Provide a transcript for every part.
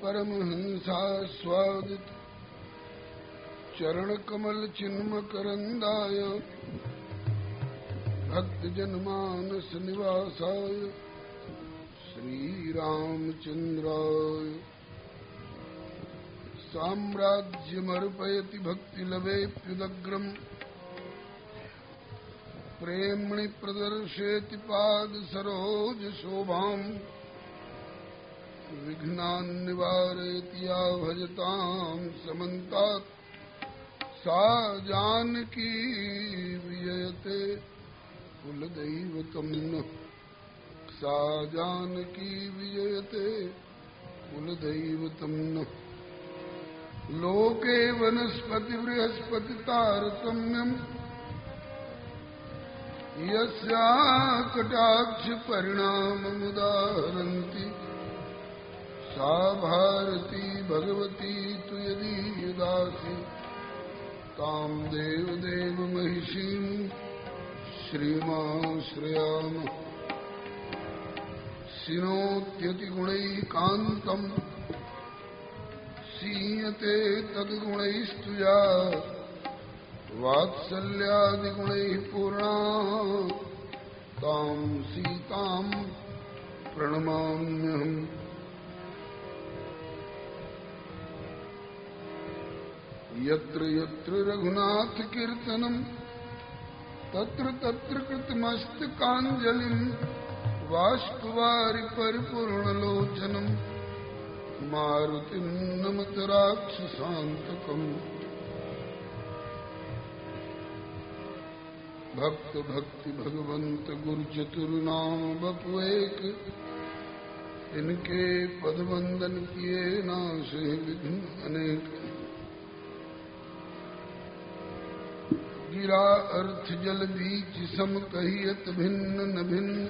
परमहंसा स्वादित चरण कमल चिन्मकरंदाय भक्त जनमानस निवासाय श्री रामचंद्राय साम्राज्यमर्पयति भक्तिलवेप्युदग्रम् प्रेम्णि प्रदर्शयति पाद सरोज शोभाम् विघ्नान् निवारयति या भजतां समन्तात् सा जानकी विजयते कुलदैवतं नः सा जानकी विजयते कुलदैवतं नः लोके वनस्पति बृहस्पति तारतम्यम् यस्या कटाक्ष परिणाममुदाहरन्ति सा भारती भगवती तु यदीयदासि तां देवदेव महिषीं श्रीमाश्रयामः सिनोत्यतिगुणैकान्तम् सीयते तद्गुणैस्तुया वात्सल्यादिगुणैः पूर्णा तां सीतां प्रणमाम्यहम्। यत्र यत्र रघुनाथ कीर्तनं तत्र तत्र कृतमस्तकाञ्जलिं बाष्पवारि परिपूर्णलोचनं मारुतिं नमत राक्षसान्तकम्। भक्त भक्ति भगवंत गुरु चतुर्नाम बपुएक इनके पद वंदन किए नाशे विघ्न अनेक। गिरा अर्थ जल बीच सम कहियत भिन्न न भिन्न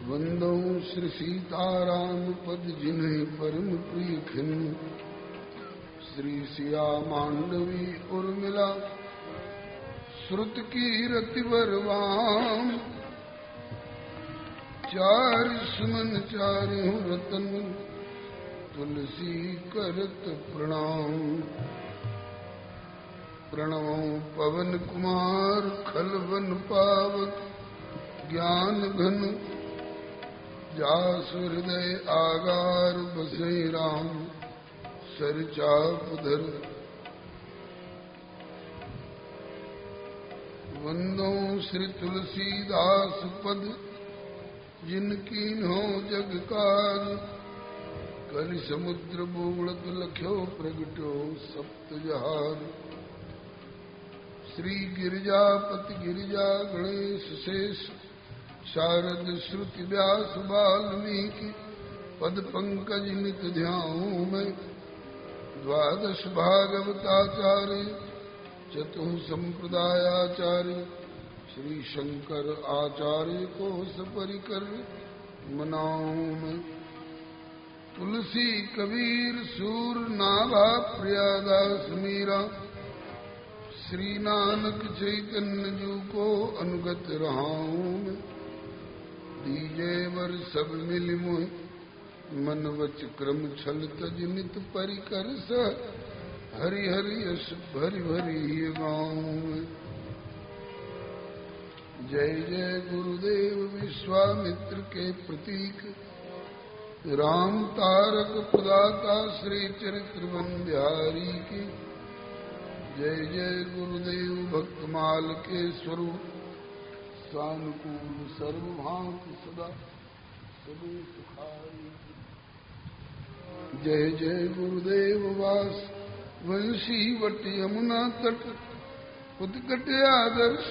वंदो श्री सीताराम पद जिन्हें परम प्रिय खिन्न। श्री सिया मांडवी उर्मिला श्रुत की रति बरवाम चार सुमन चारों रतन तुलसी करत प्रणाम। प्रणवो पवन कुमार खलवन पावक ज्ञान घन जासु हृदय आगार बसे राम सरचापधर। वंदो श्री तुलसीदास पद जिनकी हो जग काज कलि समुद्र बोलत लख्यो प्रगटो सप्त जहार। श्री गिरिजापति गिरिजा गणेश शेष शारद श्रुति व्यास वाल्मीकि पद पंकज नित ध्याऊं मैं। द्वादश भागवताचार्य चतुः संप्रदायाचार्य श्री शंकर आचार्य को सपरिकर मनाऊं मैं। तुलसी कबीर सूर नाभा प्रियादास मीरा श्री नानक चैतन्य जू को अनुगत रहाऊं मैं। दीजे वर सब मिल मोह मन वच क्रम छल तज नित परिकर स हरि हरि यश भरि भरि गाऊं। जय जय गुरुदेव विश्वामित्र के प्रतीक राम तारक प्रदाता श्री चरित्र बिहारी की। जय जय गुरुदेव भक्तमाल के स्वरूप सानुकूल सर्वभांत सदा सभी सुखारी। जय जय गुरुदेव वास वंशी वट यमुना तट उदकट आदर्श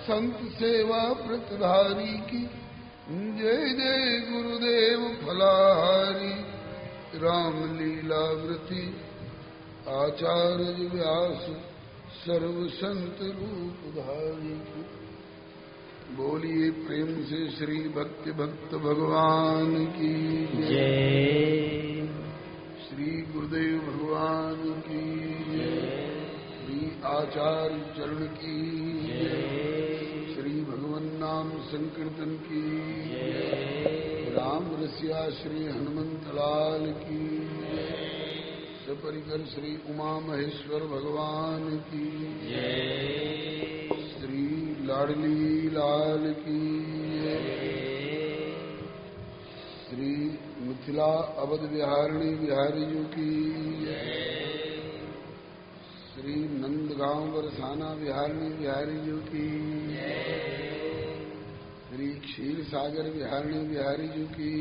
संत सेवा व्रतधारी की। जय जय गुरुदेव फलाहारी राम लीला व्रती आचार्य व्यास सर्व संत रूपधारी की। बोलिए प्रेम से श्री भक्ति भक्त भगवान की जय। श्री गुरुदेव भगवान की जय। श्री आचार्य चरण की जय। श्री भगवान नाम संकीर्तन की जय। राम रसिया श्री हनुमंत लाल की, सपरिकर श्री उमा महेश्वर भगवान की, श्री लाडली लाल की, श्री मिथिला अवध बिहारिणी बिहारी जी की, श्री नंदगांव बरसाना बिहारिणी बिहारी जी की, श्री क्षीर सागर बिहारिणी बिहारी जी की,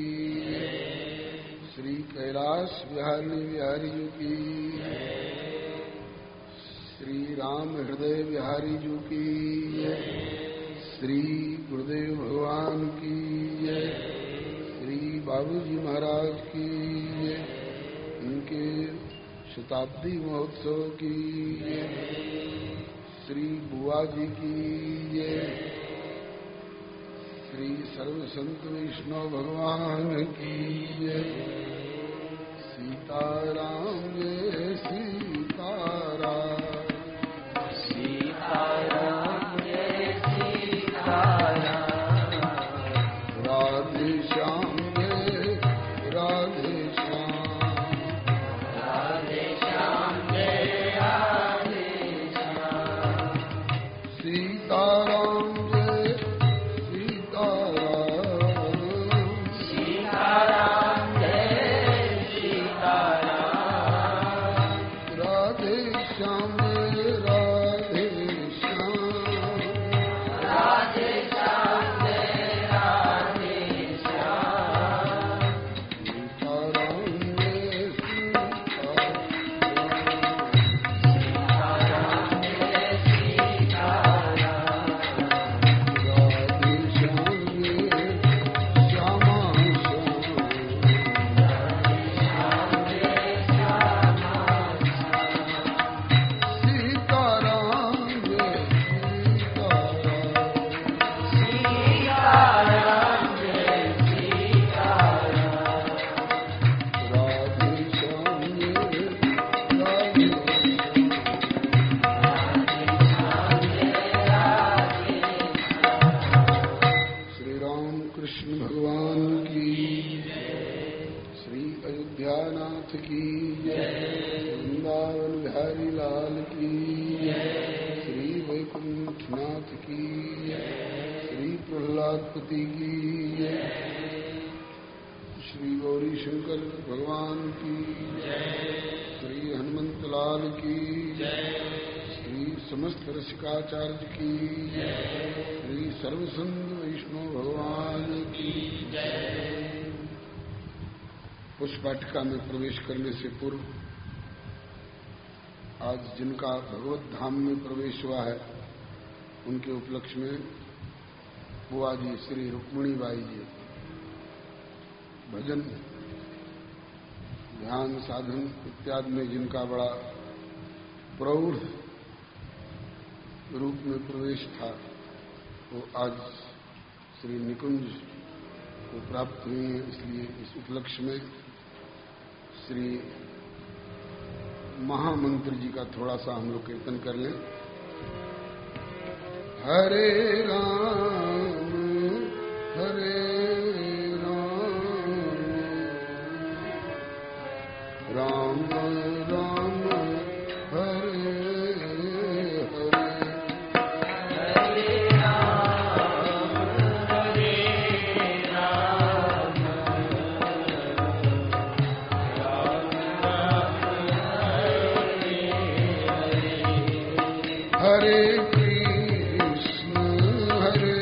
श्री कैलाश बिहारिणी बिहारी जी की, श्री राम हृदय बिहारी जी की, श्री गुरुदेव भगवान की, श्री बाबूजी महाराज की, इनके शताब्दी महोत्सव की, श्री बुआ जी की, श्री सर्व संत वैष्णव भगवान की, सीताराम जय सीताराम, सीताराम जय सीताराम, राधे श्याम जय राधे श्याम, राधे श्याम जय राधे श्याम, सीताराम जय सीताराम, सीताराम जय सीताराम, राधे श्याम जय राधे श्याम, राधे श्याम जय राधे श्याम, सीताराम जय सीताराम, सीताराम जय सीताराम, राधे श्याम जय श्यामा श्याम, श्याम जय श्यामा सीताराम जय सीताराम, सीताराम जय सीताराम, राधे श्याम जय राधे श्याम जय राधे श्री राम कृष्ण भगवान की, श्री अयोध्यानाथ की, वृंदावन बिहारी लाल की, श्री वैकुंठनाथ की, श्री प्रहलादपति की, श्री गौरी शंकर भगवान की, श्री हनुमंत लाल की, श्री समस्त रसिकाचार्य की, श्री सर्वसंत वैष्णव भगवान की। पुष्पाटिका में प्रवेश करने से पूर्व आज जिनका भगवत धाम में प्रवेश हुआ है उनके उपलक्ष्य में बुआ जी श्री रुक्मिणी बाई जी भजन ध्यान साधन इत्यादि में जिनका बड़ा प्रौढ़ रूप में प्रवेश था वो आज श्री निकुंज को प्राप्त हुई है। इसलिए इस उपलक्ष्य में श्री महामंत्र जी का थोड़ा सा हम लोग कीर्तन कर लें। हरे राम हरे राम राम हरे हरे, हरे राम हरे राम, राम राम हरे हरे, हरे कृष्ण हरे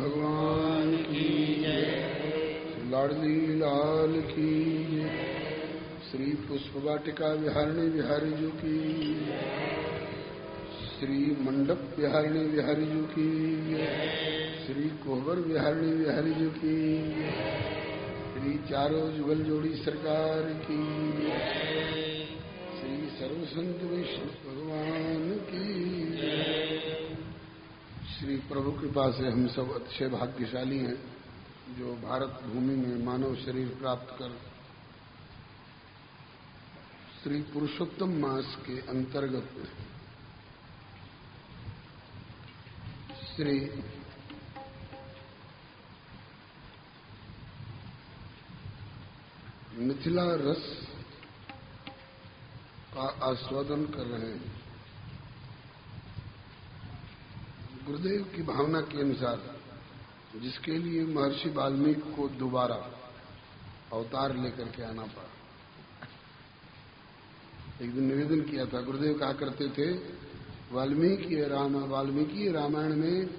भगवान की जय। लाडली लाल की जय। श्री पुष्प वाटिका विहारिणी बिहारी जी की जय। श्री मंडप बिहारिणी बिहारी जी की जय। श्री कोहबर बिहारिणी बिहारी जी की जय। श्री चारों जुगल जोड़ी सरकार की जय। श्री सर्व संत विष्णु भगवान की जय। श्री प्रभु कृपा से हम सब अतिशय भाग्यशाली हैं जो भारत भूमि में मानव शरीर प्राप्त कर श्री पुरुषोत्तम मास के अंतर्गत श्री मिथिला रस का आस्वादन कर रहे हैं। गुरुदेव की भावना के अनुसार जिसके लिए महर्षि वाल्मीकि को दोबारा अवतार लेकर के आना पड़ा। एक दिन निवेदन किया था, गुरुदेव कहा करते थे वाल्मीकि रामायण में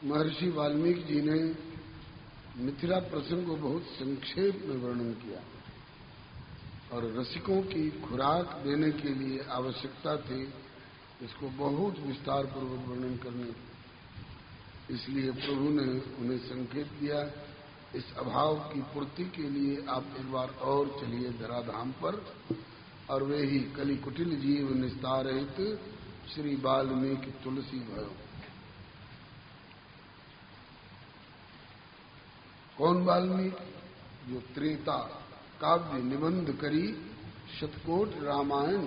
महर्षि वाल्मीकि जी ने मिथिला प्रसंग को बहुत संक्षेप में वर्णन किया और रसिकों की खुराक देने के लिए आवश्यकता थी इसको बहुत विस्तार पूर्वक वर्णन करने की। इसलिए प्रभु ने उन्हें संकेत दिया, इस अभाव की पूर्ति के लिए आप एक बार और चलिए धराधाम पर। और वे ही कलि कुटिल जीव निस्तार रहित श्री वाल्मीकि तुलसी भयो। कौन वाल्मीकि? जो त्रेता काव्य निबंध करी शतकोट रामायण,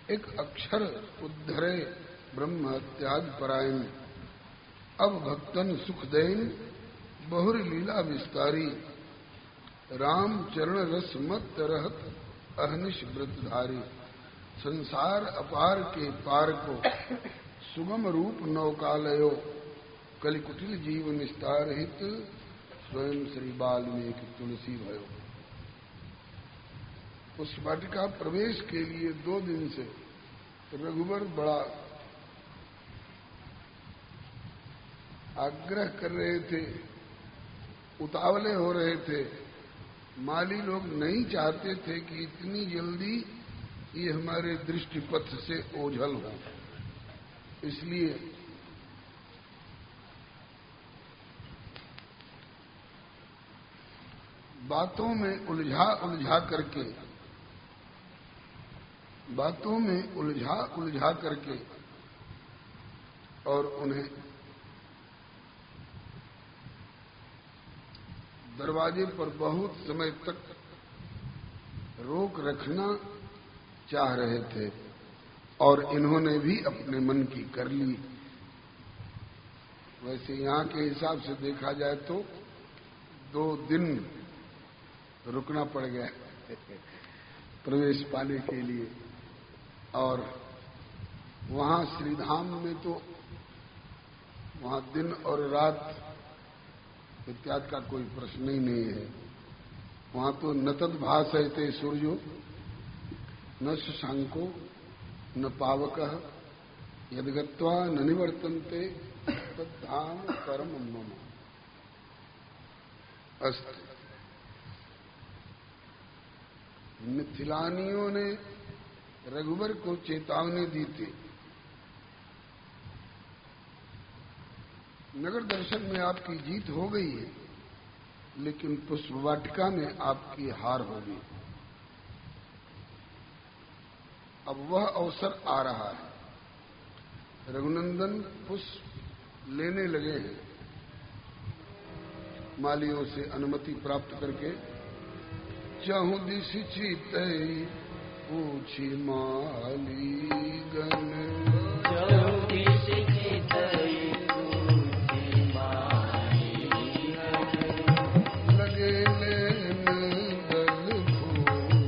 एक अक्षर उद्धरे ब्रह्म त्याग परायण। अब भक्तन सुख देन बहुर लीला विस्तारी, राम चरण रस मत रहत अहनिश व्रतधारी। संसार अपार के पार को सुगम रूप नौकालयो, कलिकुटिल जीव निस्तार हित स्वयं श्री वाल्मीकि तुलसी भयो। उस वाटिका प्रवेश के लिए 2 दिन से रघुवर बड़ा आग्रह कर रहे थे, उतावले हो रहे थे। माली लोग नहीं चाहते थे कि इतनी जल्दी ये हमारे दृष्टिपथ से ओझल हो। इसलिए बातों में उलझा उलझा करके और उन्हें दरवाजे पर बहुत समय तक रोक रखना चाह रहे थे और इन्होंने भी अपने मन की कर ली। वैसे यहाँ के हिसाब से देखा जाए तो 2 दिन रुकना पड़ गया प्रवेश पाने के लिए। और वहां श्रीधाम में तो वहां दिन और रात इत्यादि का कोई प्रश्न ही नहीं है। वहां तो न तद्भासयते सूर्यो न शशांको न पावकः यद्गत्वा न निवर्तन्ते तद्धाम परमं मम अस्तु। मिथिलानियों ने रघुवर को चेतावनी दी थी, नगर दर्शन में आपकी जीत हो गई है लेकिन पुष्प वाटिका में आपकी हार होगी। अब वह अवसर आ रहा है। रघुनंदन पुष्प लेने लगे हैं, मालियों से अनुमति प्राप्त करके। चहु दिश चितई पूछी माली गण, चहु दिश चितई पूछी माली गण। लगे लेन दल फूल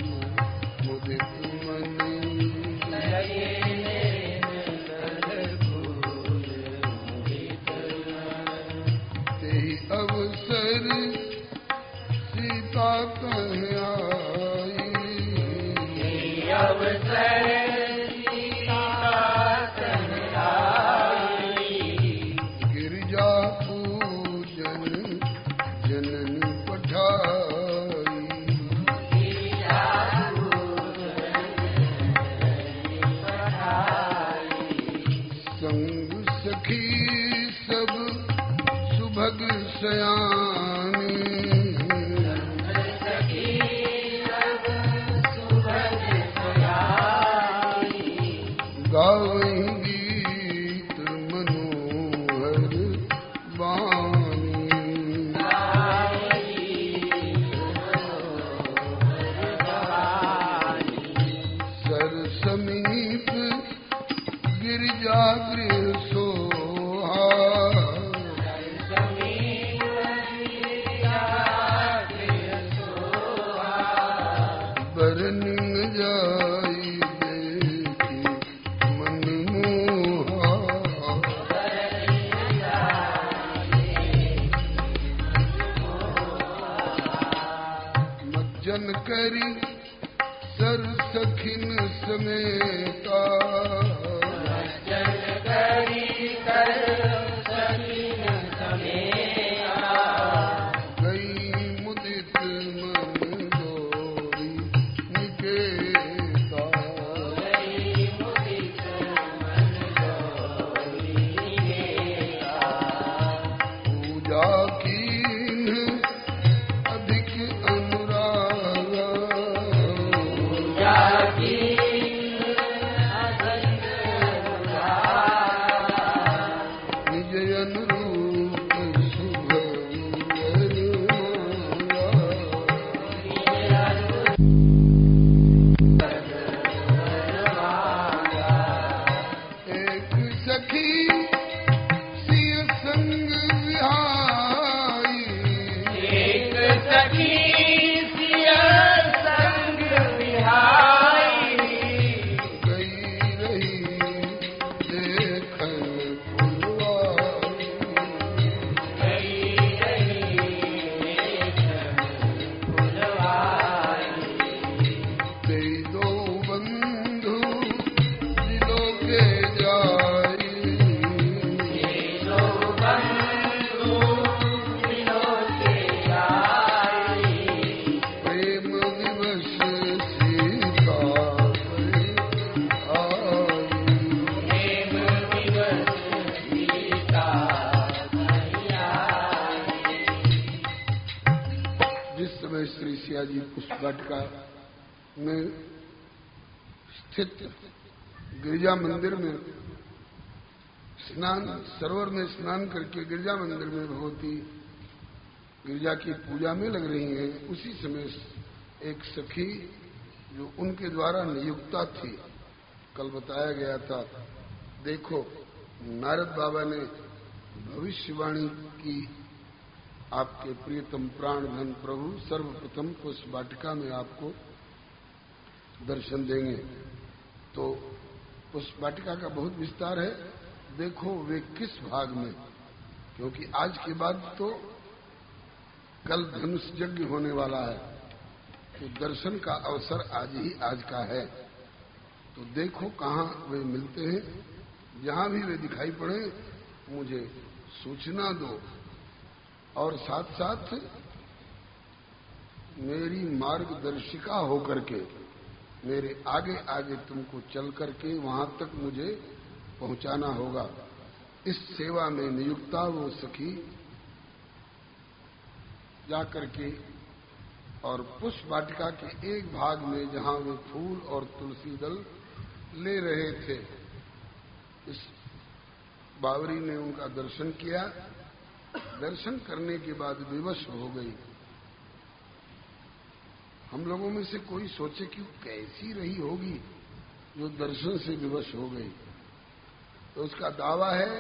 मुदित मन, लगे लेन दल फूल मुदित मन। तेहि अवसर सीता कह आई, अवसर सीता कह आई। गिरिजापुर सुभग सयानी गावई गीत मनोहर बानी सर समीप गिरजा गृह सोहा बरनिंग जाई देखी मन मोहा मज्जन करी सर सखिन समेता गई मुदित मन डोरी निकेता पूजा कीन अधिक अनुराग निज अनुरूप शुभ एक सखी सिय संग विहाई गई रही देखन फुलवारी ते दो बंधु दिलों के जाई प्रेम दिवस सीता आई जिस समय श्री सियाजी पुष्प वाटिका में स्थित गिरजा मंदिर में स्नान सरोवर में स्नान करके गिरजा मंदिर में भगवती गिरजा की पूजा में लग रही हैं, उसी समय एक सखी जो उनके द्वारा नियुक्ता थी, कल बताया गया था। देखो नारद बाबा ने भविष्यवाणी की, आपके प्रियतम प्राण धन प्रभु सर्वप्रथम पुष्प वाटिका में आपको दर्शन देंगे। तो पुष्प वाटिका का बहुत विस्तार है। देखो वे किस भाग में, क्योंकि आज के बाद तो कल धनुष यज्ञ होने वाला है, तो दर्शन का अवसर आज का है। तो देखो कहाँ वे मिलते हैं, जहां भी वे दिखाई पड़े मुझे सूचना दो, और साथ साथ मेरी मार्गदर्शिका होकर के मेरे आगे आगे तुमको चल करके वहां तक मुझे पहुंचाना होगा। इस सेवा में नियुक्ता वो सखी जाकर के, और पुष्प वाटिका के एक भाग में जहां वे फूल और तुलसी दल ले रहे थे, इस बावरी ने उनका दर्शन किया। दर्शन करने के बाद विवश हो गई। हम लोगों में से कोई सोचे कि कैसी रही होगी जो दर्शन से विवश हो गई। तो उसका दावा है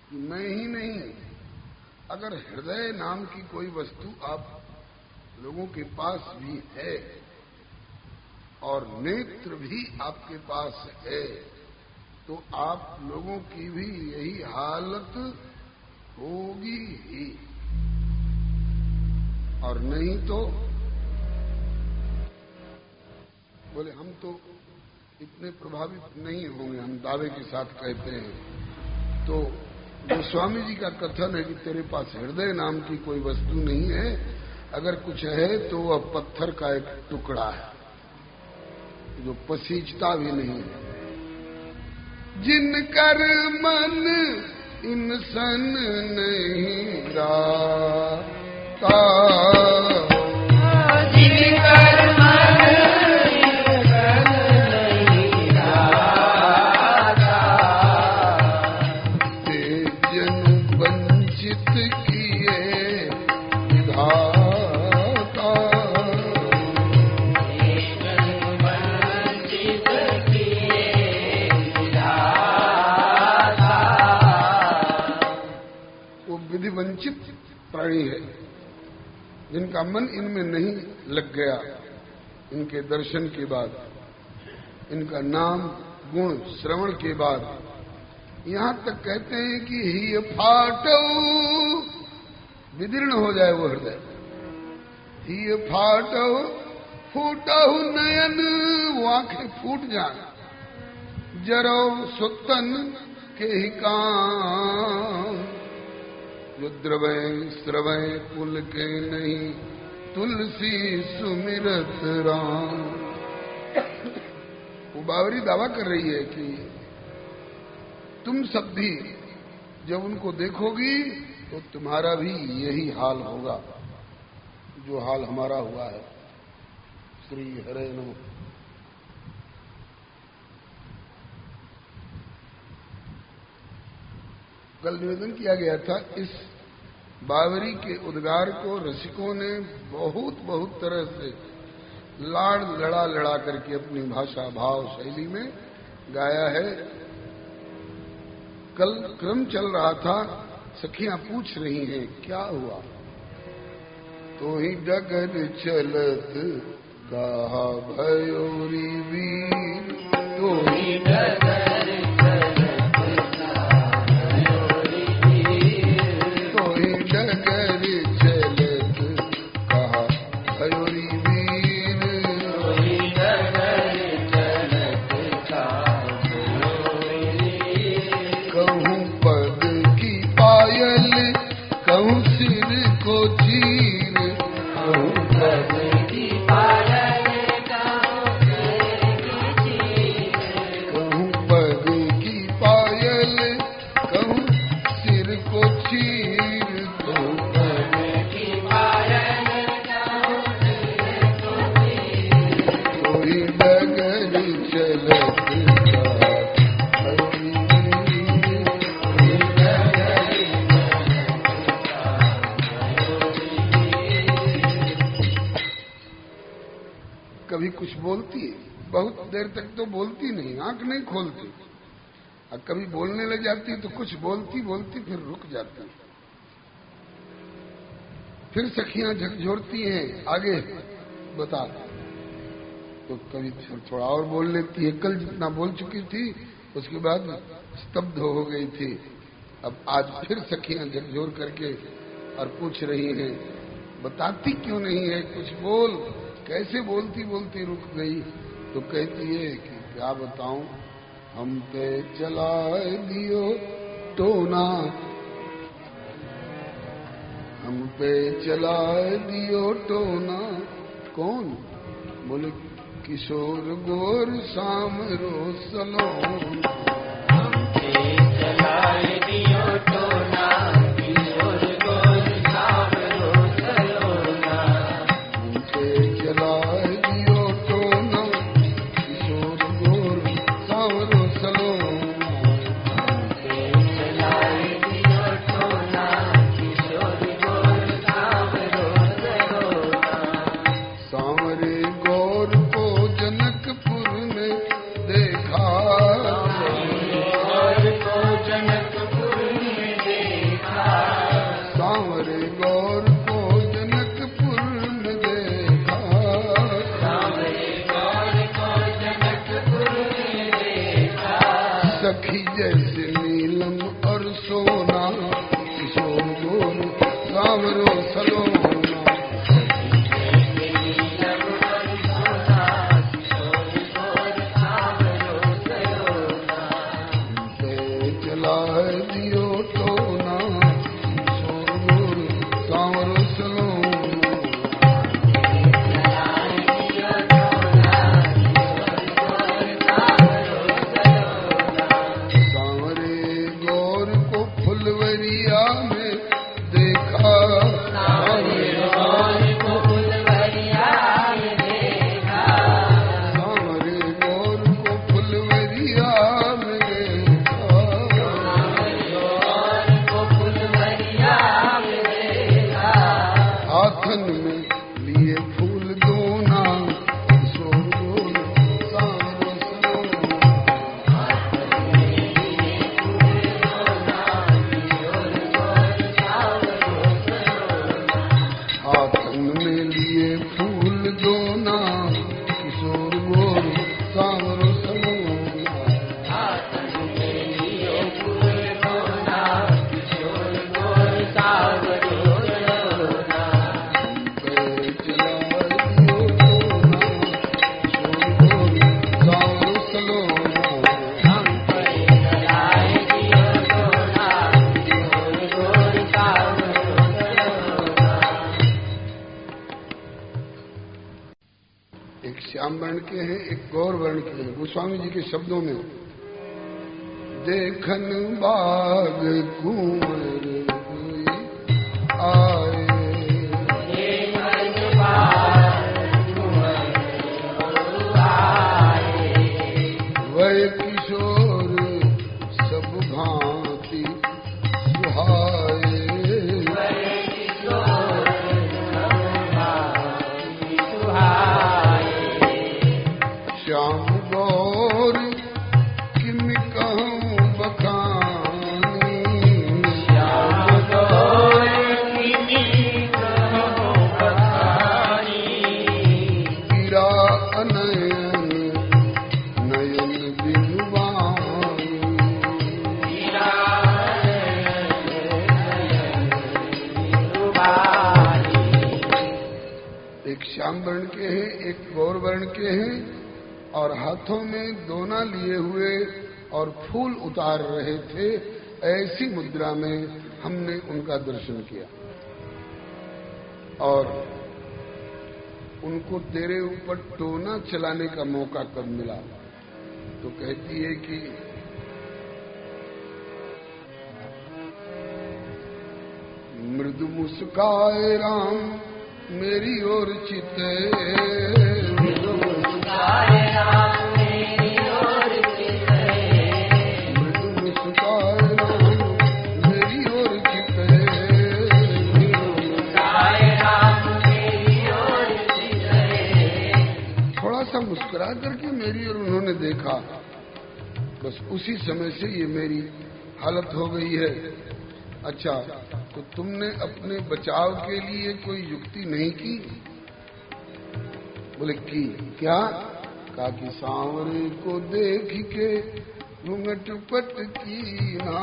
कि मैं ही नहीं, अगर हृदय नाम की कोई वस्तु आप लोगों के पास भी है और नेत्र भी आपके पास है, तो आप लोगों की भी यही हालत होगी ही, और नहीं तो बोले हम तो इतने प्रभावित नहीं होंगे, हम दावे के साथ कहते हैं। तो गोस्वामी जी का कथन है कि तेरे पास हृदय नाम की कोई वस्तु नहीं है, अगर कुछ है तो वह पत्थर का एक टुकड़ा है जो पसीजता भी नहीं है। जिनकर मन इंसन नहीं राता वंचित प्राणी है, जिनका मन इनमें नहीं लग गया। इनके दर्शन के बाद, इनका नाम गुण श्रवण के बाद, यहां तक कहते हैं कि ही फाटो, विदीर्ण हो जाए वो हृदय। ही फाटो, फूटहु नयन, वो आंखें फूट जाए। जरो सुतन के ही काम, जो द्रवय श्रवय पुल के नहीं, तुलसी सुमिरत राम। वो बावरी दावा कर रही है कि तुम सब भी जब उनको देखोगी तो तुम्हारा भी यही हाल होगा जो हाल हमारा हुआ है। श्री हरे नमः। कल निवेदन किया गया था, इस बावरी के उद्गार को रसिकों ने बहुत बहुत तरह से लाड़ लड़ा करके अपनी भाषा भाव शैली में गाया है। कल क्रम चल रहा था, सखियां पूछ रही हैं क्या हुआ। तो ही डगर चलत कहा भयोरी वीर, तो ही डगर कुछ बोलती है, बहुत देर तक तो बोलती नहीं, आंख नहीं खोलती, और कभी बोलने लग जाती तो कुछ बोलती बोलती फिर रुक जाती। फिर सखियां झकझोरती हैं आगे बता, तो कभी थोड़ा और बोल लेती है। कल जितना बोल चुकी थी उसके बाद स्तब्ध हो गई थी। अब आज फिर सखियां झकझोर करके और पूछ रही हैं, बताती क्यों नहीं है, कुछ बोल। कैसे बोलती बोलती रुक गई। तो कहती है कि क्या बताऊं, हम पे चलाए दियो टोना, हम पे चलाए दियो टोना। कौन? बोले किशोर गोर शाम रोसलो, हम पे चलाए दियो टोना, किशोर गोर शाम रोसलोना। हम पे चलाए दियो टोना, किशोर गोर शाम रोसलो। हम पे चलाए दियो टोना, किशोर गोर शाम रोसलोना। सांवरे गौर को जनकपुर में देखा, गौर को जनकपुर में देखा। सांवरे गौर को जनकपुर में देखा। सांवरे गौर को जनकपुर में देखा। सखी जैसे नीलम और सोना, किशोर गोर सांवरो सलोना। पे चलाए दियो टोना, किशोर गोर सांवरो सलोना। सांवरे गौर को फुल श्याम वर्ण के हैं, एक गौर वर्ण के हैं। गोस्वामी जी के शब्दों में देखन बाग कुंवर आए, देखन बाग कुंवर आए, वह किशोर सब भांति सुहाए, श्याम गौर किम कहूँ बखानी, श्याम गौर किम कहूँ बखानी, गिरा अनयन नयन बिनुवानी, गिरा नयन बिनुवानी। एक श्याम वर्ण के हैं, एक गौर वर्ण के हैं, और हाथों में दोना लिए हुए और फूल उतार रहे थे। ऐसी मुद्रा में हमने उनका दर्शन किया और उनको तेरे ऊपर टोना चलाने का मौका कब मिला? तो कहती है कि मृदु मुस्काए राम मेरी ओर चिते, मृदु मुस्काए राम मेरी ओर चिते, मृदु मुस्काए राम मेरी ओर चिते, मृदु मुस्काए राम मेरी ओर चिते। थोड़ा सा मुस्कुरा करके मेरी और उन्होंने देखा, बस उसी समय से ये मेरी हालत हो गई है। अच्छा, तो तुमने अपने बचाव के लिए कोई युक्ति नहीं की? बोले की क्या? कहा कि सांवरे को देख के घूंघट पट की ना,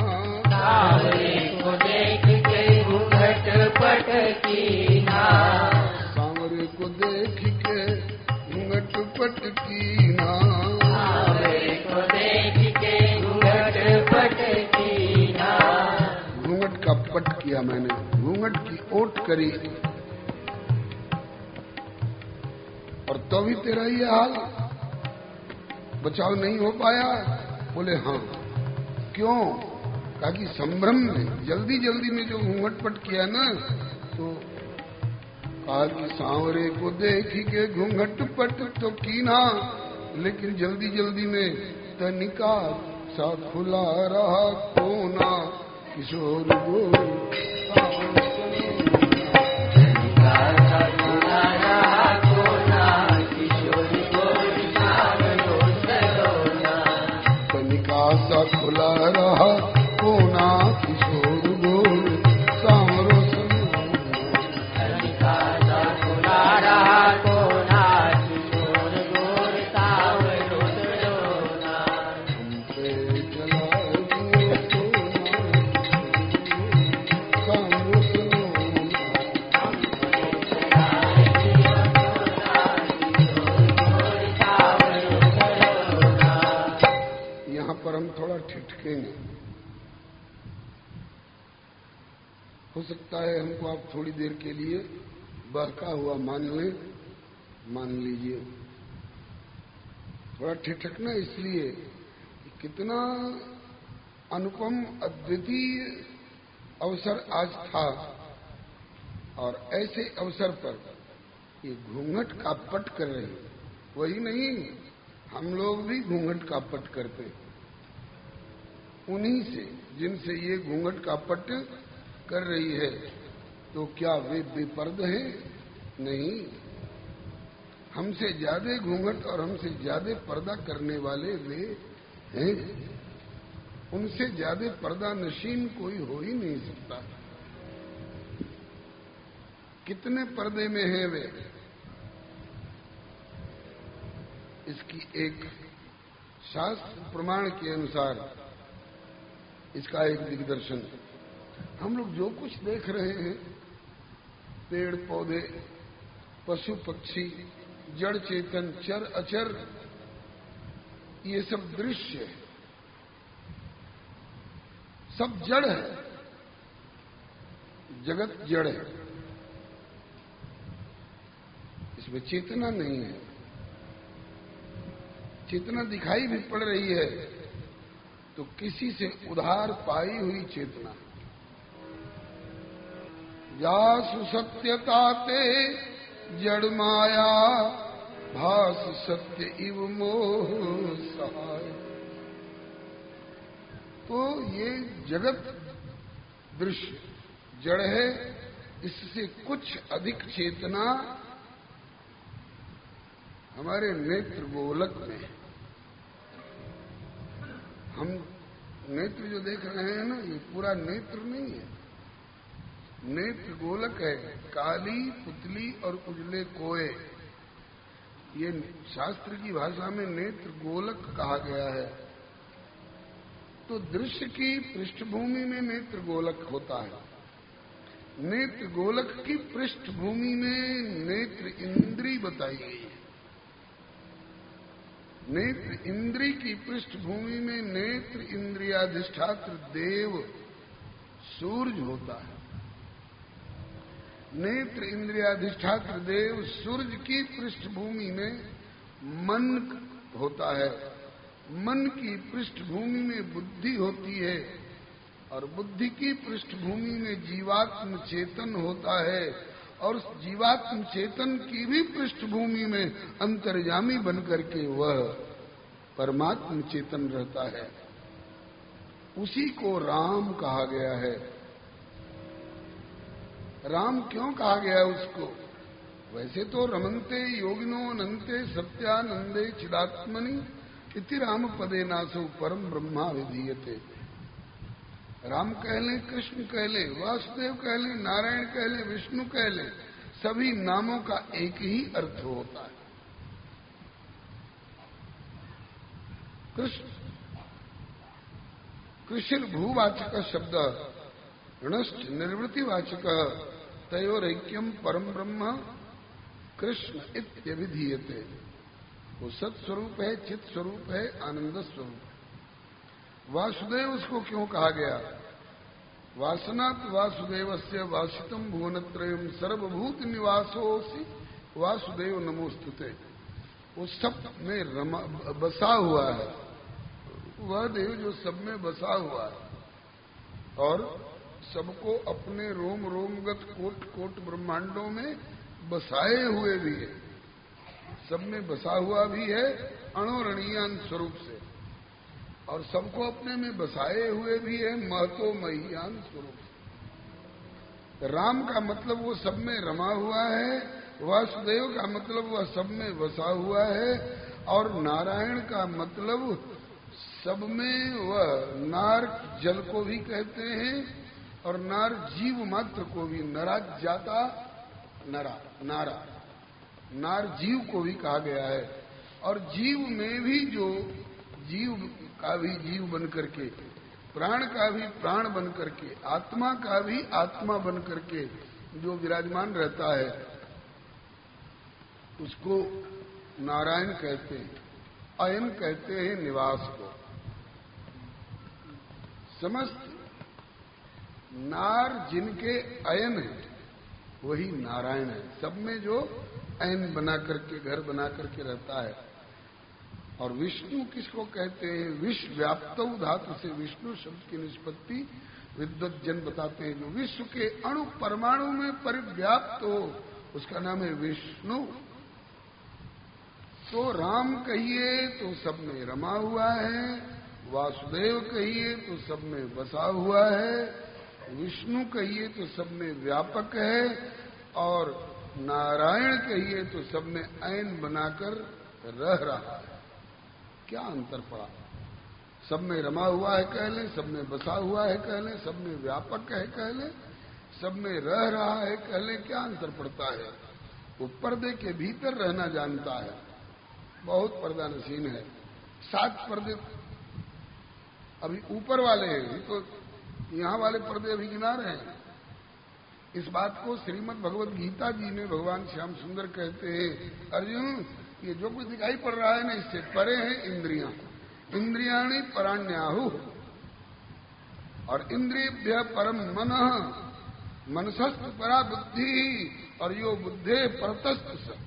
सांवरे को देख के घूंघट पट की ना, सांवरे को देख के घूंघट पट की ना, सांवरे को देख के घूंघट पट की ना। घूंघट का पट किया मैंने, घूंघट की ओट करी, और तो भी तेरा ये हाल, बचाव नहीं हो पाया? बोले हाँ। क्यों? कहा कि संभ्रम में, जल्दी जल्दी में जो घूंघट पट किया ना, तो कहा कि सांवरे को देख के घूंघट पट तो कीना, लेकिन जल्दी जल्दी में तनिका सा खुला रहा कोना, किशोर गोरी सा खुला रहा कोना, किशोर गोर सांवरो तनिका सा खुला रहा कोना, किशोर गोर सांवरो सलोना। हम पे चला दियो सोना, सांवरो सलोना, हम पे चला दियो सोना, किशोर गोर सांवरो सलोना। यहाँ पर हम थोड़ा ठिठकेंगे। हो सकता है हमको आप थोड़ी देर के लिए बहका हुआ मान लें, मान लीजिए। थोड़ा ठिठकना इसलिए कि कितना अनुपम अद्वितीय अवसर आज था, और ऐसे अवसर पर ये घूंघट का पट कर रहे हैं। वही नहीं, हम लोग भी घूंघट का पट करते हैं, उन्हीं से जिनसे ये घूंघट का पट कर रही है। तो क्या वे बेपर्द हैं? नहीं, हमसे ज्यादा घूंघट और हमसे ज्यादा पर्दा करने वाले वे हैं। उनसे ज्यादा पर्दा नशीन कोई हो ही नहीं सकता। कितने पर्दे में हैं वे? इसकी एक शास्त्र प्रमाण के अनुसार इसका एक दिग्दर्शन। हम लोग जो कुछ देख रहे हैं, पेड़ पौधे, पशु पक्षी, जड़ चेतन, चर अचर, ये सब दृश्य है, सब जड़ है, जगत जड़ है, इसमें चेतना नहीं है। चेतना दिखाई भी पड़ रही है तो किसी से उधार पाई हुई चेतना। जासु सत्यताते जड़ माया, भास सत्य इव मोह सहाय। तो ये जगत दृश्य जड़ है, इससे कुछ अधिक चेतना हमारे नेत्र गोलक में है। हम नेत्र जो देख रहे हैं ना, ये पूरा नेत्र नहीं है, नेत्र गोलक है। काली पुतली और उजले कोए, ये शास्त्र की भाषा में नेत्र गोलक कहा गया है। तो दृश्य की पृष्ठभूमि में नेत्र गोलक होता है। नेत्र गोलक की पृष्ठभूमि में नेत्र इंद्री बताई गई है। नेत्र इंद्री की पृष्ठभूमि में नेत्र इंद्रियाधिष्ठात्र देव सूर्य होता है। नेत्र इंद्रियाधिष्ठात्र देव सूर्य की पृष्ठभूमि में मन होता है। मन की पृष्ठभूमि में बुद्धि होती है और बुद्धि की पृष्ठभूमि में जीवात्म चेतन होता है और जीवात्म चेतन की भी पृष्ठभूमि में अंतर्यामी बनकर के वह परमात्म चेतन रहता है। उसी को राम कहा गया है। राम क्यों कहा गया उसको? वैसे तो रमन्ते योगिनो अनंते सत्यानंदे चिदात्मनि इति राम पदे नासो परम ब्रह्मा विधीयते। राम कह लें, कृष्ण कह लें, वासुदेव कह लें, नारायण कह लें, विष्णु कह लें, सभी नामों का एक ही अर्थ होता है। कृष्ण भूवाचक शब्द ऋणस्थ निर्वृत्तिवाचक तयोरैक्यम परम ब्रह्म कृष्ण इत्यभिधीयते। वो सत्स्वरूप है, चित स्वरूप है, आनंद स्वरूप। वासुदेव उसको क्यों कहा गया? वासनात् वासुदेवस्य वासितम भुवनत्रयम् सर्वभूत निवासोऽसि वासुदेव नमोस्तुते। वो सब में बसा हुआ है, वह देव जो सब में बसा हुआ है और सबको अपने रोम रोमगत कोट कोट ब्रह्मांडों में बसाए हुए भी है। सब में बसा हुआ भी है अणोरणीयान स्वरूप से, और सबको अपने में बसाए हुए भी है महतो महीयान स्वरूप से। राम का मतलब वो सब में रमा हुआ है, वासुदेव का मतलब वह सब में बसा हुआ है, और नारायण का मतलब सब में वह नार जल को भी कहते हैं और नार जीव मात्र को भी, नरा जाता नरा नारा, नार जीव को भी कहा गया है। और जीव में भी जो जीव का भी जीव बन करके, प्राण का भी प्राण बन करके, आत्मा का भी आत्मा बन करके जो विराजमान रहता है उसको नारायण कहते हैं। अयन कहते हैं निवास को। समस्त नार जिनके अयन है वही नारायण है। सब में जो अयन बना करके, घर बना करके रहता है। और विष्णु किसको कहते हैं? विश्व व्याप्त धातु से विष्णु शब्द की निष्पत्ति विद्वज्जन बताते हैं। जो विश्व के अणु परमाणु में परिव्याप्त हो उसका नाम है विष्णु। तो राम कहिए तो सब में रमा हुआ है, वासुदेव कहिए तो सब में बसा हुआ है, विष्णु कहिए तो सब में व्यापक है, और नारायण कहिए तो सब में ऐन बनाकर रह रहा है। क्या अंतर पड़ा? सब में रमा हुआ है कह लें, सब में बसा हुआ है कह लें, सब में व्यापक है कह लें, सब में रह रहा है कह लें, क्या अंतर पड़ता है? वो पर्दे के भीतर रहना जानता है, बहुत पर्दा नशीन है। 7 पर्दे अभी ऊपर वाले हैं, तो यहाँ वाले पर्दे अभी गिना रहे हैं। इस बात को श्रीमद् भगवत गीता जी में भगवान श्याम सुंदर कहते हैं, अर्जुन ये जो कुछ दिखाई पड़ रहा है ना, इससे परे हैं इंद्रियां। इंद्रियाणि पराण्याहु, और इंद्रियभ्य परम मनः, मनसस्त परा बुद्धि, और यो बुद्धे परतस्त स।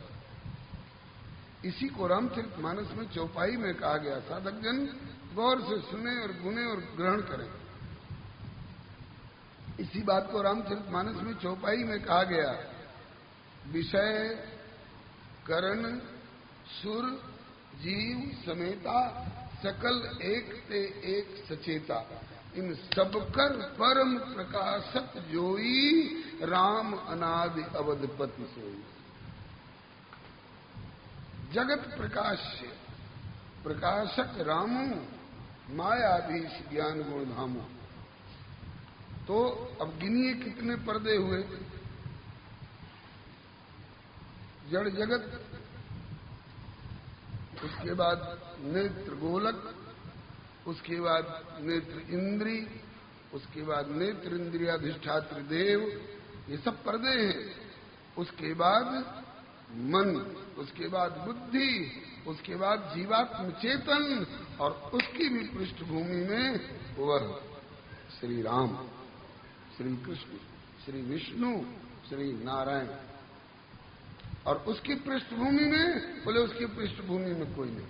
इसी को रामचरितमानस में चौपाई में कहा गया। साधक जन गौर से सुने और गुने और ग्रहण करें। इसी बात को रामचरितमानस में चौपाई में कहा गया। विषय करण सुर जीव समेता सकल एक ते एक सचेता, इन सबकर परम प्रकाशक जोई, राम अनादि अवधपति सोई। जगत प्रकाश्य प्रकाशक रामो, मायाधीश ज्ञान गुण धामो। तो अब गिनिए कितने पर्दे हुए। जड़ जगत, उसके बाद नेत्र गोलक, उसके बाद नेत्र इंद्री, उसके बाद नेत्र इंद्रियाधिष्ठात्र देव, ये सब पर्दे हैं। उसके बाद मन, उसके बाद बुद्धि, उसके बाद जीवात्म चेतन, और उसकी भी पृष्ठभूमि में वह श्री राम, श्री कृष्ण, श्री विष्णु, श्री नारायण। और उसकी पृष्ठभूमि में, बोले उसकी पृष्ठभूमि में कोई नहीं,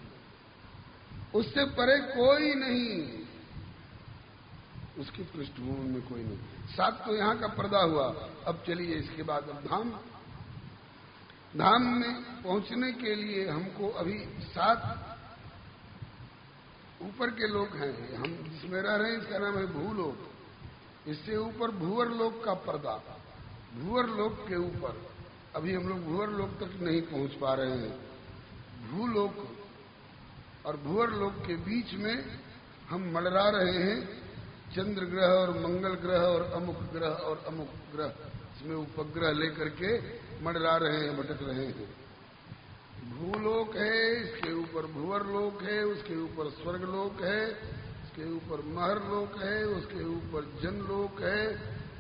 उससे परे कोई नहीं, उसकी पृष्ठभूमि में कोई नहीं। सात तो यहां का पर्दा हुआ। अब चलिए इसके बाद अब धाम। धाम में पहुंचने के लिए हमको अभी 7 ऊपर के लोक हैं। हम जिसमें रह रहे हैं इसका नाम है भूलोक। इससे ऊपर भूवर लोक का पर्दा। भूवर लोक के ऊपर अभी हम लोग भूवर लोक तक नहीं पहुंच पा रहे हैं। भूलोक और भूवर लोक के बीच में हम मंडरा रहे हैं। चंद्र ग्रह और मंगल ग्रह और अमुक ग्रह और अमुक ग्रह, इसमें उपग्रह लेकर के मंडरा रहे हैं, भटक रहे हैं। भूलोक है, इसके ऊपर भूवर लोक है, उसके ऊपर स्वर्गलोक है, उसके ऊपर महरलोक है, उसके ऊपर जनलोक है,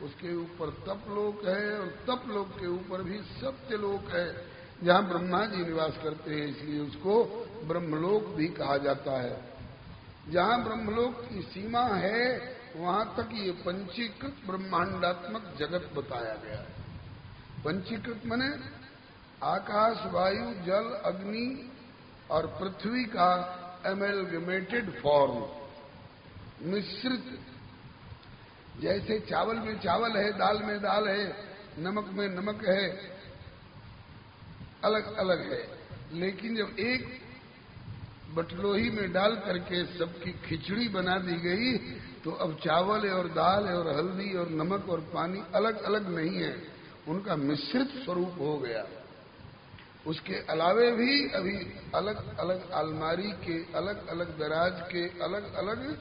उसके ऊपर तपलोक है, और तपलोक के ऊपर भी सत्यलोक है, जहाँ ब्रह्मा जी निवास करते हैं, इसलिए उसको ब्रह्मलोक भी कहा जाता है। जहाँ ब्रह्मलोक की सीमा है वहां तक ये पंचीकृत ब्रह्मांडात्मक जगत बताया गया है। पंचीकृत माने आकाश, वायु, जल, अग्नि और पृथ्वी का एमेलगमेटेड फॉर्म, मिश्रित। जैसे चावल में चावल है, दाल में दाल है, नमक में नमक है, अलग अलग है, लेकिन जब एक बटलोही में डाल करके सबकी खिचड़ी बना दी गई तो अब चावल और दाल और हल्दी और नमक और पानी अलग अलग नहीं है, उनका मिश्रित स्वरूप हो गया। उसके अलावे भी अभी अलग अलग अलमारी के, अलग अलग दराज के, अलग अलग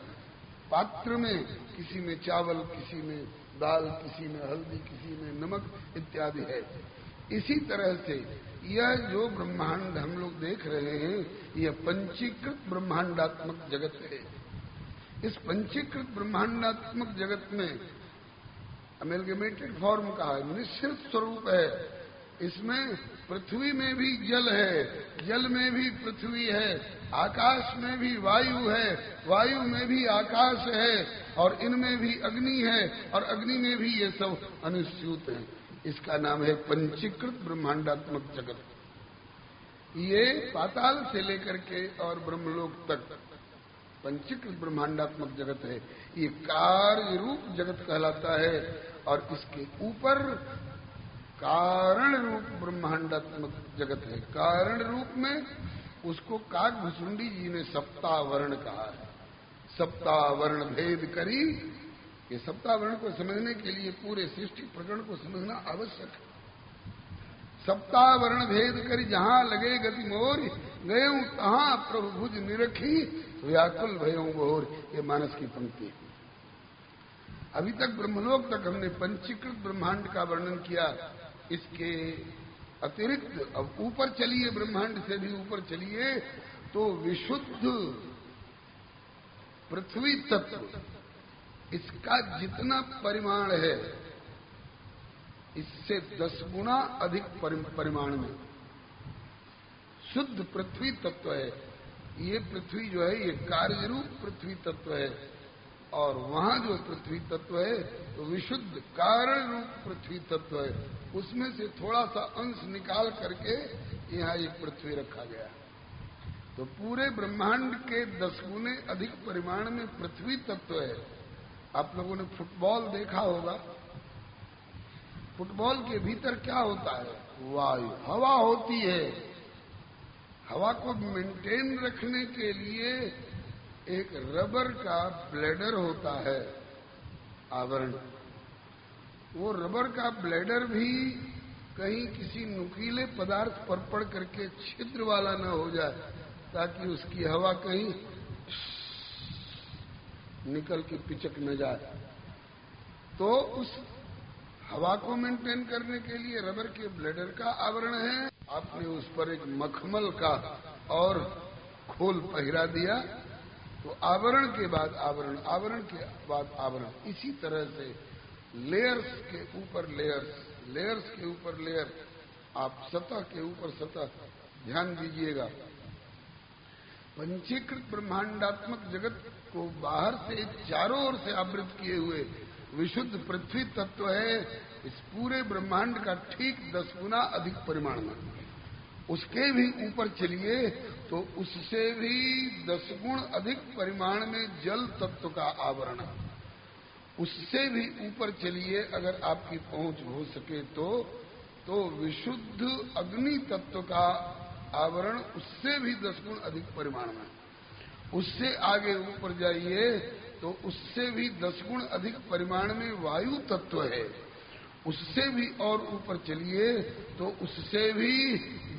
पात्र में, किसी में चावल, किसी में दाल, किसी में हल्दी, किसी में नमक इत्यादि है। इसी तरह से यह जो ब्रह्मांड हम लोग देख रहे हैं, यह पंचीकृत ब्रह्मांडात्मक जगत है। इस पंचीकृत ब्रह्मांडात्मक जगत में अमेलगमेटेड फॉर्म कहा है, निश्चित स्वरूप है। इसमें पृथ्वी में भी जल है, जल में भी पृथ्वी है, आकाश में भी वायु है, वायु में भी आकाश है, और इनमें भी अग्नि है, और अग्नि में भी ये सब अनुस्यूत है। इसका नाम है पंचीकृत ब्रह्मांडात्मक जगत। ये पाताल से लेकर के और ब्रह्मलोक तक पंचीकृत ब्रह्मांडात्मक जगत है। ये कार्य रूप जगत कहलाता है, और इसके ऊपर कारण रूप ब्रह्मांडात्मक जगत है। कारण रूप में उसको काकभुसुंडी जी ने सप्तावर्ण कहा है। सप्तावर्ण भेद करी। ये सप्तावर्ण को समझने के लिए पूरे सृष्टि प्रकरण को समझना आवश्यक है। सप्तावर्ण भेद करी जहां लगे गति मोर, गये तहां प्रभु भुज निरखी, व्याकुल भयों घोर। ये मानस की पंक्ति है। अभी तक ब्रह्मलोक तक हमने पंचीकृत ब्रह्मांड का वर्णन किया। इसके अतिरिक्त अब ऊपर चलिए, ब्रह्मांड से भी ऊपर चलिए, तो विशुद्ध पृथ्वी तत्व इसका जितना परिमाण है इससे 10 गुना अधिक परिमाण में शुद्ध पृथ्वी तत्व है। ये पृथ्वी जो है ये कार्य रूप पृथ्वी तत्व है, और वहां जो पृथ्वी तत्व है तो विशुद्ध कारण रूप पृथ्वी तत्व है। उसमें से थोड़ा सा अंश निकाल करके यहाँ एक पृथ्वी रखा गया। तो पूरे ब्रह्मांड के 10 गुने अधिक परिमाण में पृथ्वी तत्व है। आप लोगों ने फुटबॉल देखा होगा। फुटबॉल के भीतर क्या होता है? वायु, हवा होती है। हवा को मेंटेन रखने के लिए एक रबर का ब्लेडर होता है, आवरण। वो रबर का ब्लेडर भी कहीं किसी नुकीले पदार्थ पर पड़ करके छिद्र वाला न हो जाए, ताकि उसकी हवा कहीं निकल के पिचक न जाए। तो उस हवा को मेंटेन करने के लिए रबर के ब्लेडर का आवरण है। आपने उस पर एक मखमल का और खोल पहिरा दिया, तो आवरण के बाद आवरण, आवरण के बाद आवरण, इसी तरह से लेयर्स के ऊपर लेयर्स, लेयर्स के ऊपर लेयर, आप सतह के ऊपर सतह ध्यान दीजिएगा। पंचीकृत ब्रह्मांडात्मक जगत को बाहर से चारों ओर से आवृत किए हुए विशुद्ध पृथ्वी तत्व है। इस पूरे ब्रह्मांड का ठीक 10 गुना अधिक परिमाण में। उसके भी ऊपर चलिए तो उससे भी 10 गुण अधिक परिमाण में जल तत्व का आवरण। उससे भी ऊपर चलिए अगर आपकी पहुंच हो सके तो विशुद्ध अग्नि तत्व का आवरण, उससे भी 10 गुण अधिक परिमाण में। उससे आगे ऊपर जाइए तो उससे भी 10 गुण अधिक परिमाण में वायु तत्व है। उससे भी और ऊपर चलिए तो उससे भी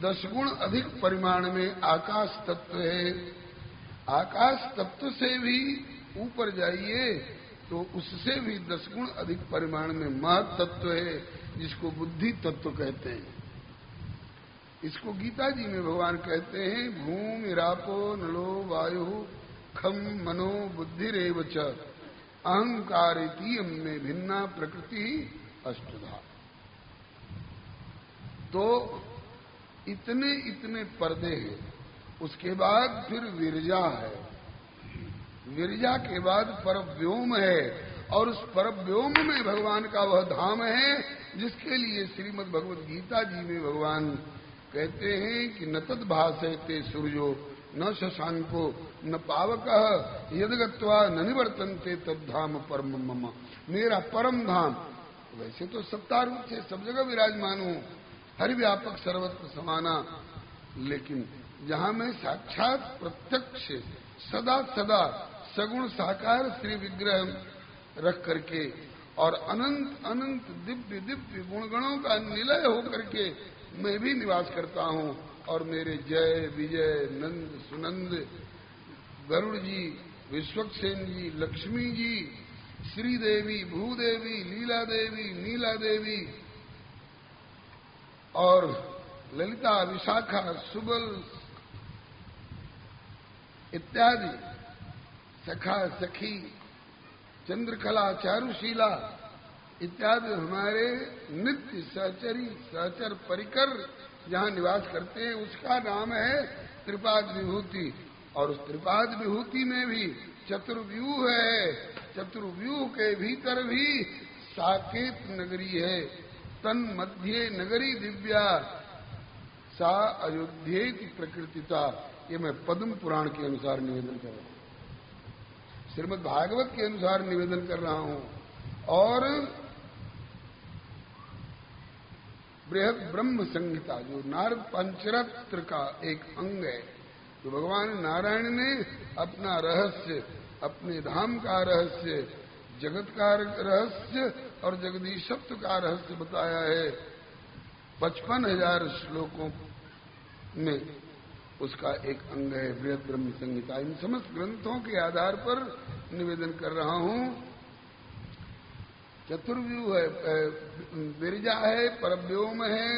10 गुण अधिक परिमाण में आकाश तत्व है। आकाश तत्व से भी ऊपर जाइए तो उससे भी 10 गुण अधिक परिमाण में महत तत्व है, जिसको बुद्धि तत्व कहते हैं। इसको गीता जी में भगवान कहते हैं, भूमि रापो नलो वायु खम मनो बुद्धिरेव च अहंकारिति में भिन्ना प्रकृति अष्टधा। तो इतने इतने पर्दे हैं। उसके बाद फिर विरजा है, विरजा के बाद परव्योम है, और उस परव्योम में भगवान का वह धाम है जिसके लिए श्रीमद् भगवद गीता जी में भगवान कहते हैं कि न तद भासयते सूर्यो न शशांको न पावकः यद्गत्वा न निवर्तन्ते तद्धाम परम मम। मेरा परम धाम वैसे तो सत्तारूप से सब जगह विराजमान हूँ, हरिव्यापक सर्वत्र समाना, लेकिन जहाँ मैं साक्षात प्रत्यक्ष सदा सदा सगुण साकार श्री विग्रह रख करके और अनंत अनंत दिव्य दिव्य गुणगणों का निलय होकर के मैं भी निवास करता हूँ। और मेरे जय विजय नंद सुनंद गरुड़ जी, विश्वक्सेन जी, लक्ष्मी जी, श्रीदेवी, भूदेवी, लीला देवी, नीला देवी और ललिता, विशाखा, सुबल इत्यादि, सखा सखी, चंद्रकला, चारुशीला इत्यादि हमारे नित्य सहचरी सहचर परिकर जहाँ निवास करते हैं, उसका नाम है त्रिपाद विभूति। और उस त्रिपाद विभूति में भी चतुर्व्यूह है। चतुर्व्यूह के भीतर भी साकेत नगरी है। तन मध्य नगरी दिव्या सा अयोध्येति प्रकृतिता। ये मैं पद्म पुराण के अनुसार निवेदन कर रहा हूँ, श्रीमद् भागवत के अनुसार निवेदन कर रहा हूँ। और बृहद ब्रह्म संहिता जो नारद पंचरत्र का एक अंग है, तो भगवान नारायण ने अपना रहस्य, अपने धाम का रहस्य, जगत का रहस्य और जगदीशत्व का रहस्य बताया है 55,000 श्लोकों में। उसका एक अंग है बृहद ब्रह्म संहिता। इन समस्त ग्रंथों के आधार पर निवेदन कर रहा हूँ। चतुर्व्यूह है, विरजा है, परव्योम है,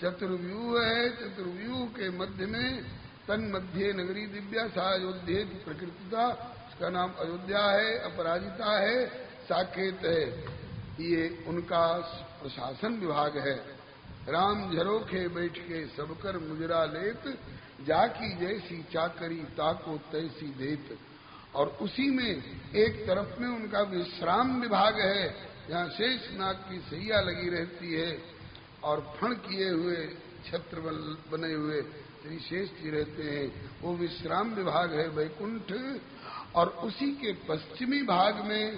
चतुर्व्यूह है। चतुर्व्यूह के मध्य में तन मध्य नगरी दिव्या सा अयोध्या की प्रकृतिता, उसका नाम अयोध्या है, अपराजिता है। साकेत है, ये उनका प्रशासन विभाग है। राम झरोखे बैठ के सबकर मुजरा लेत, जाकी जैसी चाकरी ताको तैसी देत। और उसी में एक तरफ में उनका विश्राम विभाग है, जहाँ शेषनाग की सैया लगी रहती है और फण किए हुए छत्र बने हुए श्री शेष जी रहते हैं, वो विश्राम विभाग है वैकुंठ। और उसी के पश्चिमी भाग में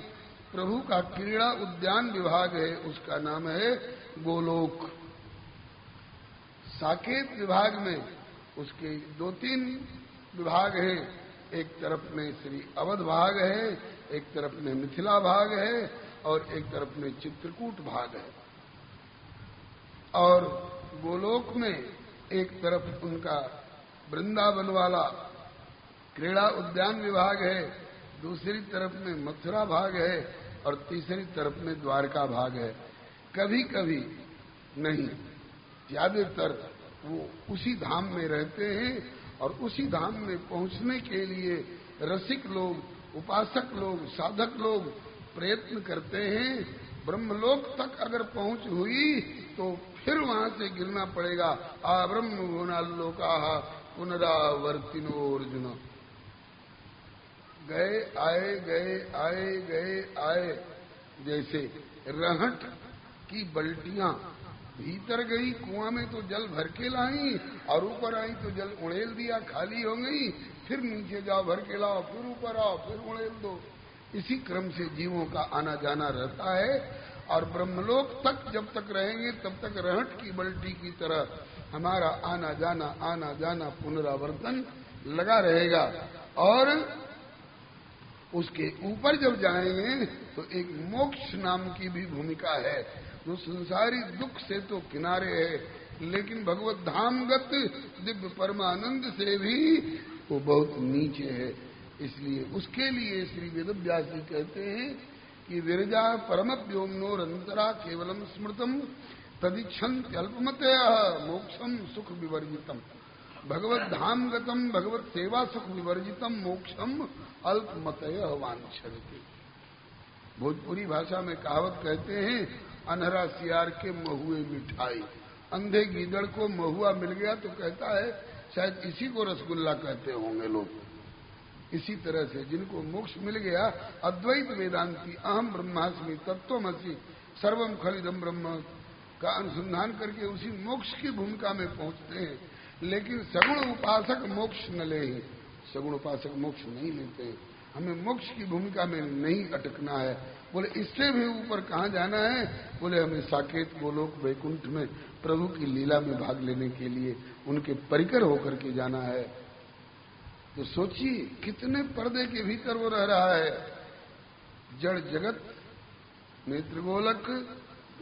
प्रभु का क्रीड़ा उद्यान विभाग है, उसका नाम है गोलोक। साकेत विभाग में उसके 2-3 विभाग हैं, एक तरफ में श्री अवध भाग है, एक तरफ में मिथिला भाग है और एक तरफ में चित्रकूट भाग है। और गोलोक में एक तरफ उनका वृंदावन वाला क्रीड़ा उद्यान विभाग है, दूसरी तरफ में मथुरा भाग है और तीसरी तरफ में द्वारका भाग है। कभी कभी नहीं, ज्यादातर वो उसी धाम में रहते हैं और उसी धाम में पहुंचने के लिए रसिक लोग, उपासक लोग, साधक लोग प्रयत्न करते हैं। ब्रह्मलोक तक अगर पहुंच हुई तो फिर वहां से गिरना पड़ेगा। आ ब्रह्म गुणालोका पुनरावर्तिनो अर्जुन। गए आए गए आए गए आए, जैसे रहट की बल्टियां भीतर गई कुआं में तो जल भर के लाई और ऊपर आई तो जल उड़ेल दिया, खाली हो गई, फिर नीचे जाओ भर के लाओ, फिर ऊपर आओ, फिर उड़ेल दो। इसी क्रम से जीवों का आना जाना रहता है। और ब्रह्मलोक तक जब तक रहेंगे तब तक रहट की बल्टी की तरह हमारा आना जाना पुनरावर्तन लगा रहेगा। और उसके ऊपर जब जाएंगे तो एक मोक्ष नाम की भी भूमिका है, जो संसारी दुख से तो किनारे है, लेकिन भगवत धामगत दिव्य परमानंद से भी वो बहुत नीचे है। इसलिए उसके लिए श्री वेदव्यास जी कहते हैं कि विरजा परम व्योमनोरंतरा केवलम स्मृतम तदिच्छन्ति अल्पमतया मोक्षम सुख विवर्जितम। भगवत धामगतम भगवत सेवा सुख विवर्जितम मोक्षम अल्पमतया वांछन्ति। भोजपुरी भाषा में कहावत कहते हैं, अनहरा सियार के महुए मिठाई। अंधे गीदड़ को महुआ मिल गया तो कहता है शायद इसी को रसगुल्ला कहते होंगे लोग। इसी तरह से जिनको मोक्ष मिल गया, अद्वैत वेदांती अहम ब्रह्मास्मि तत्त्वमसि सर्वम खलिदम ब्रह्म का अनुसंधान करके उसी मोक्ष की भूमिका में पहुंचते हैं। लेकिन सगुण उपासक मोक्ष न ले, सगुण उपासक मोक्ष नहीं लेते हैं। हमें मोक्ष की भूमिका में नहीं अटकना है। बोले इससे भी ऊपर कहाँ जाना है? बोले हमें साकेत गोलोक वैकुंठ में प्रभु की लीला में भाग लेने के लिए उनके परिकर होकर के जाना है। तो सोचिए कितने पर्दे के भीतर वो रह रहा है। जड़ जगत, नेत्र गोलक,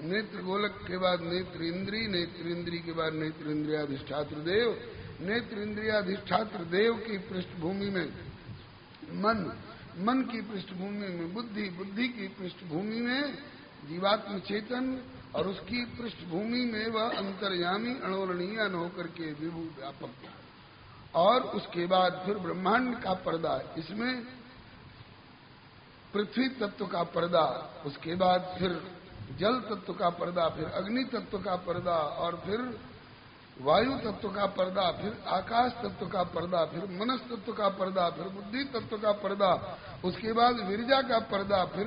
नेत्र गोलक के बाद नेत्र इंद्री, नेत्र इंद्री के बाद नेत्र इंद्रियाधिष्ठात्र देव, नेत्र इंद्रियाधिष्ठात्र देव की पृष्ठभूमि में मन, मन की पृष्ठभूमि में बुद्धि, बुद्धि की पृष्ठभूमि में जीवात्म चेतन और उसकी पृष्ठभूमि में वह अंतर्यामी अणोरणीय न होकर के विभू व्यापक। और उसके बाद फिर ब्रह्मांड का पर्दा, इसमें पृथ्वी तत्व का पर्दा, उसके बाद फिर जल तत्व का पर्दा, फिर अग्नि तत्व का पर्दा, और फिर वायु तत्व का पर्दा, फिर आकाश तत्व का पर्दा, फिर मनस तत्व का पर्दा, फिर बुद्धि तत्व का पर्दा, उसके बाद विरजा का पर्दा, फिर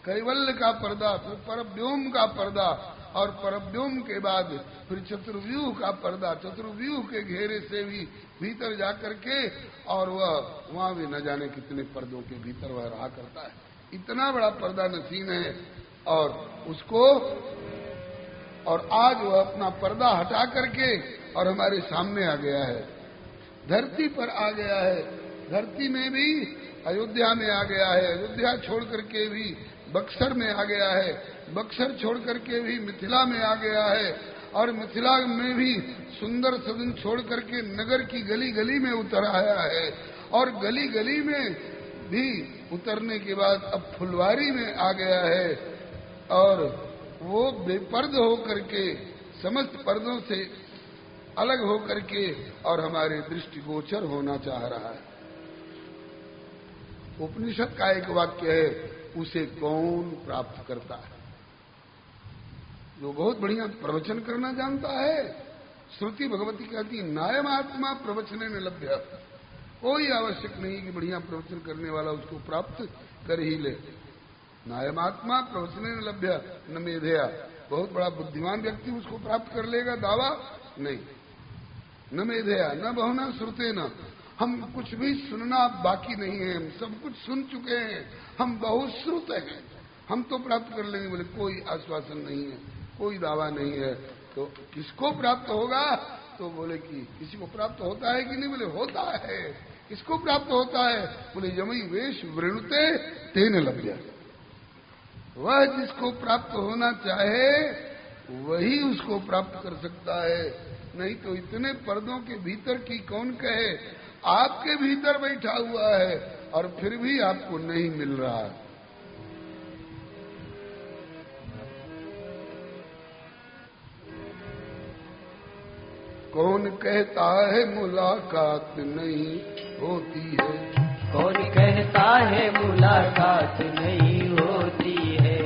कैवल्य का पर्दा, फिर परव्योम का पर्दा, और परव्योम के बाद फिर चतुर्व्यूह का पर्दा। चतुर्व्यूह के घेरे से भी भीतर जाकर के, और वह वहां भी न जाने कितने पर्दों के भीतर वह रहा करता है। इतना बड़ा पर्दा नसीम है। और उसको, और आज वह अपना पर्दा हटा करके और हमारे सामने आ गया है, धरती पर आ गया है। धरती में भी अयोध्या में आ गया है, अयोध्या छोड़ करके भी बक्सर में आ गया है, बक्सर छोड़ करके भी मिथिला में आ गया है, और मिथिला में भी सुंदर सदन छोड़ करके नगर की गली गली में उतर आया है, और गली गली में भी उतरने के बाद अब फुलवारी में आ गया है। और वो बेपर्द होकर के, समस्त पर्दों से अलग होकर के और हमारे दृष्टिगोचर होना चाह रहा है। उपनिषद का एक वाक्य है, उसे कौन प्राप्त करता है? जो बहुत बढ़िया प्रवचन करना जानता है, श्रुति भगवती कहती नायमात्मा प्रवचने न लभ्य। कोई आवश्यक नहीं कि बढ़िया प्रवचन करने वाला उसको प्राप्त कर ही ले। नायमात्मा प्रवचने न लभ्य न मेधया। बहुत बड़ा बुद्धिमान व्यक्ति उसको प्राप्त कर लेगा, दावा नहीं। न मेधया न बहुना श्रुते न, हम कुछ भी सुनना बाकी नहीं है, हम सब कुछ सुन चुके हैं, हम बहुत श्रुत हैं, हम तो प्राप्त कर लेंगे। बोले कोई आश्वासन नहीं है, कोई दावा नहीं है। तो किसको प्राप्त होगा? तो बोले कि किसी को प्राप्त होता है कि नहीं? बोले होता है। किसको प्राप्त होता है? बोले यमई वेश वृणुते तेन लभ्य। वह जिसको प्राप्त होना चाहे वही उसको प्राप्त कर सकता है, नहीं तो इतने पर्दों के भीतर की कौन कहे? आपके भीतर बैठा हुआ है और फिर भी आपको नहीं मिल रहा है। कौन कहता है मुलाकात नहीं होती है? कौन कहता है मुलाकात नहीं होती है?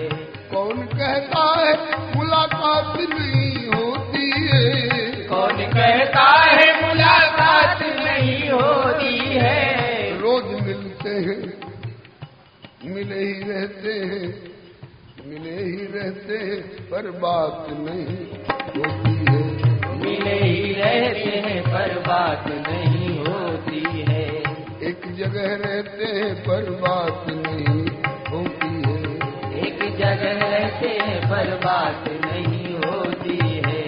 कौन कहता है मुलाकात नहीं होती है? कौन कहता है मुलाकात नहीं होती है? रोज मिलते हैं, मिले ही रहते हैं, मिले ही रहते हैं, पर बात नहीं होती है। मिले ही रहते हैं पर बात नहीं होती है। एक जगह रहते हैं पर बात नहीं होती है। एक जगह रहते हैं पर बात नहीं होती है।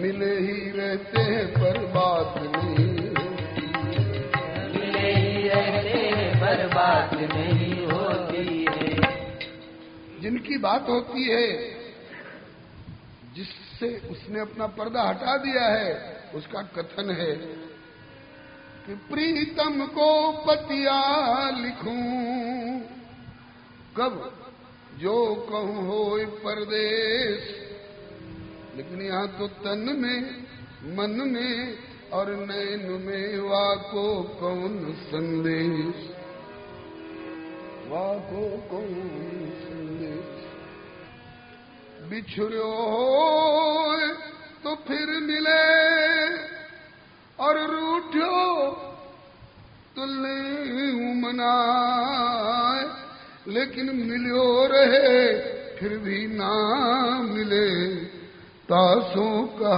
मिले ही रहते हैं पर बात नहीं होती है। मिले ही रहते हैं पर बात नहीं होती है। जिनकी बात होती है, जिससे उसने अपना पर्दा हटा दिया है, उसका कथन है कि प्रीतम को पतिया लिखूं, कब जो कहूं होए परदेश। लेकिन यहाँ तो तन में, मन में और नैन में वाको कौन संदेश, वाको कौन संदेश। बिछुड़ो हो तो फिर मिले और रूठो तो ले मनाए, लेकिन मिलो रहे फिर भी ना मिले, तासों का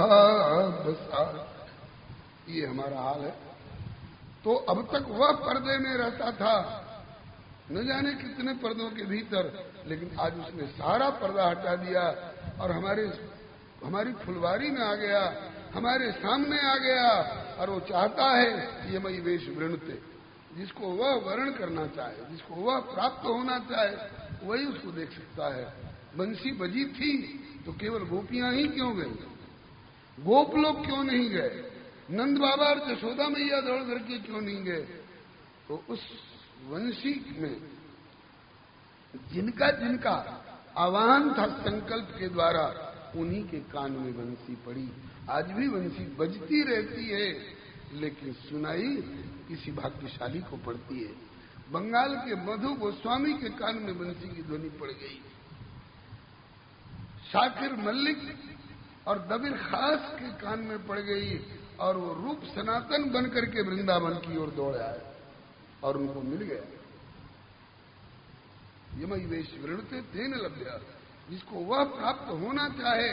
बसा। ये हमारा हाल है। तो अब तक वह पर्दे में रहता था, न जाने कितने पर्दों के भीतर, लेकिन आज उसने सारा पर्दा हटा दिया और हमारी फुलवारी में आ गया, हमारे सामने आ गया। और वो चाहता है ये मई वेश वृणते, जिसको वह वर्ण करना चाहे, जिसको वह प्राप्त होना चाहे, वही उसको देख सकता है। बंसी बजी थी तो केवल गोपियां ही क्यों गई? गोप लोग क्यों नहीं गए? नंद बाबा और यशोदा मैया दौड़ करके क्यों नहीं गए? तो उस वंशी में जिनका जिनका आह्वान था संकल्प के द्वारा, उन्हीं के कान में बंसी पड़ी। आज भी बंसी बजती रहती है, लेकिन सुनाई किसी भाग्यशाली को पड़ती है। बंगाल के मधु गोस्वामी के कान में बंसी की ध्वनि पड़ गई। शाकिर मल्लिक और दबीर खास के कान में पड़ गई और वो रूप सनातन बनकर के वृंदावन की ओर दौड़ आए और उनको मिल गया। यमई वेश वृणते तेन लभ्य। जिसको वह प्राप्त होना चाहे,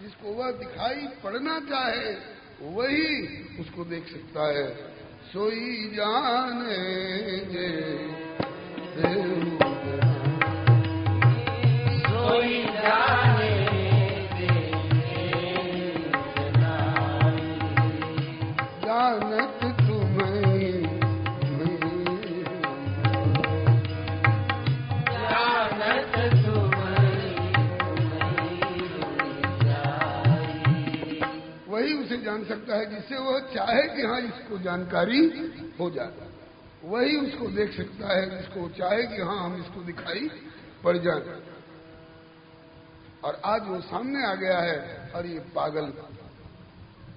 जिसको वह दिखाई पड़ना चाहे, वही उसको देख सकता है। सोई जाने जे सोई जाने जानत तुम्हें, जानत तुम्हें वही उसे जान सकता है जिससे वह चाहे कि हाँ इसको जानकारी हो जाए। वही उसको देख सकता है जिसको चाहे कि हाँ हम इसको दिखाई पड़ जाए। और आज वो सामने आ गया है और ये पागल,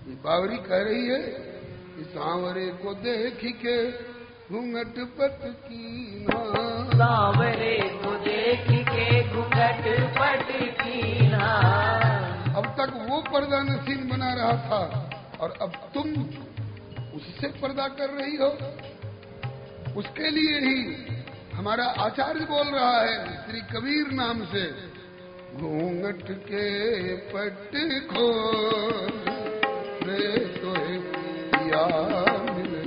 ये बावरी कह रही है कि सांवरे को देख के घूंघट पट की ना, सांवरे को देख घूंघट पट कीना। अब तक वो पर्दा नसीब बना रहा था और अब तुम उससे पर्दा कर रही हो। उसके लिए ही हमारा आचार्य बोल रहा है श्री कबीर नाम से, घूंघट के पट खोल रे तोहे पिया मिले।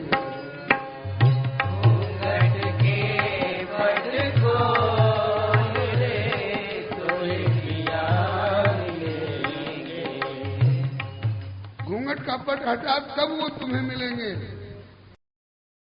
घूंघट के पट खोल रे तोहे पिया मिलेंगे। घूंघट का पट हटा तब वो तुम्हें मिलेंगे।